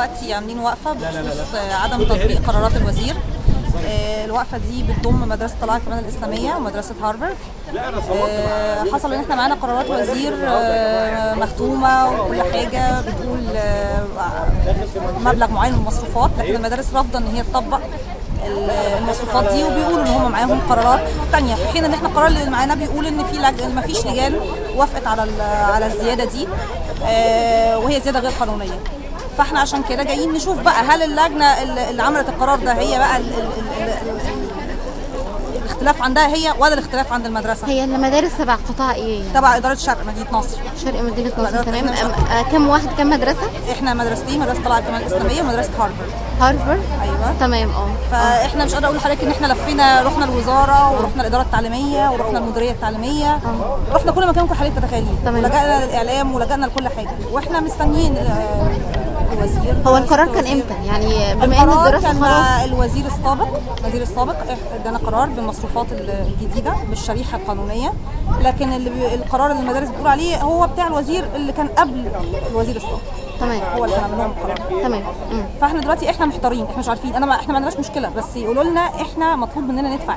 دلوقتي عاملين وقفه بخصوص عدم تطبيق قرارات الوزير. الوقفه دي بتضم مدرسه طلائع كمان الاسلاميه ومدرسه هارفارد. حصل ان احنا معانا قرارات وزير مختومه وكل حاجه بتقول مبلغ معين من المصروفات، لكن المدارس رافضه ان هي تطبق المصروفات دي، وبيقولوا ان هم معاهم قرارات ثانيه، في حين ان احنا القرار اللي معانا بيقول ان ما فيش لجان وافقت على الزياده دي، وهي زياده غير قانونيه. فاحنا عشان كده جايين نشوف بقى هل اللجنه اللي عملت القرار ده هي بقى الاختلاف عندها هي ولا الاختلاف عند المدرسه؟ هي المدارس تبع قطاع ايه؟ تبع اداره شرق مدينه نصر. شرق مدينه نصر، تمام. كم مدرسه؟ احنا مدرستين، مدرسه طلائع كمان الاسلاميه ومدرسه هارفارد. هارفارد؟ ايوه تمام. فاحنا مش قادره اقول لحضرتك ان احنا لفينا، رحنا الوزاره ورحنا الاداره التعليميه ورحنا المديريه التعليميه، رحنا كل مكان ممكن حضرتك تتخيليه، ولجأنا للاعلام ولجأنا لكل حاجه، واحنا مستنيين الوزير. هو القرار كان امتى؟ يعني بما ان الدراسه كان خلاص الوزير السابق ادانا قرار بالمصروفات الجديده بالشريحه القانونيه، لكن القرار اللي المدارس بتقول عليه هو بتاع الوزير اللي كان قبل الوزير السابق. تمام. هو اللي كان عامل لهم القرار. تمام. فاحنا دلوقتي احنا محتارين، احنا مش عارفين، احنا ما عندناش مشكله، بس يقولوا لنا احنا مطلوب مننا ندفع.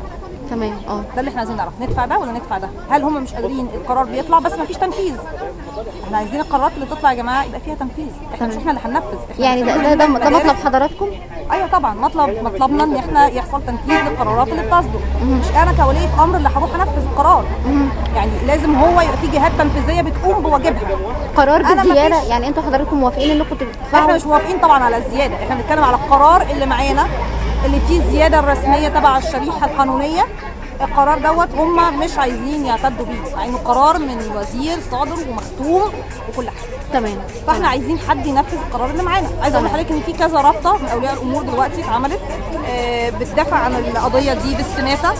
تمام. ده اللي احنا عايزين نعرف، ندفع ده ولا ندفع ده؟ هل هم مش قادرين؟ القرار بيطلع بس ما فيش تنفيذ. احنا عايزين القرارات اللي تطلع يا جماعه يبقى فيها تنفيذ، احنا مش احنا اللي هننفذ. يعني ده مطلب حضراتكم؟ ايوه طبعا، مطلبنا ان احنا يحصل تنفيذ للقرارات اللي بتصدر، مش انا كوليه امر اللي هروح انفذ القرار. يعني لازم هو يبقى في جهات تنفيذيه بتقوم بواجبها. قرار بالزياده، يعني انتوا حضراتكم موافقين انكم تدفعوا؟ احنا مش موافقين طبعا على الزياده، احنا بنتكلم على القرار اللي معانا اللي فيه الزياده الرسميه تبع الشريحه القانونيه. القرار دوت هم مش عايزين يعتدوا بيه، مع انه قرار من الوزير صادر ومختوم وكل حاجه. تمام. فاحنا عايزين حد ينفذ القرار اللي معانا. عايزه اقول لحضرتك ان في كذا رابطه من اولياء الامور دلوقتي اتعملت بتدافع عن القضيه دي باستماته،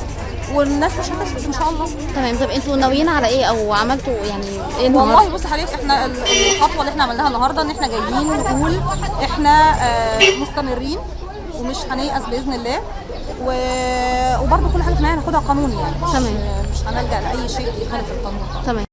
والناس مش هتسكت ان شاء الله. تمام. طب انتوا ناويين على ايه او عملتوا يعني ايه النهارده؟ والله بص حضرتك، احنا الخطوه اللي احنا عملناها النهارده ان احنا جايين نقول احنا مستمرين ومش هنيأس باذن الله، وبرضه كل حاجه معانا هناخدها قانوني، يعني تمام. مش هنلجأ لاي شيء يخالف القانون. تمام.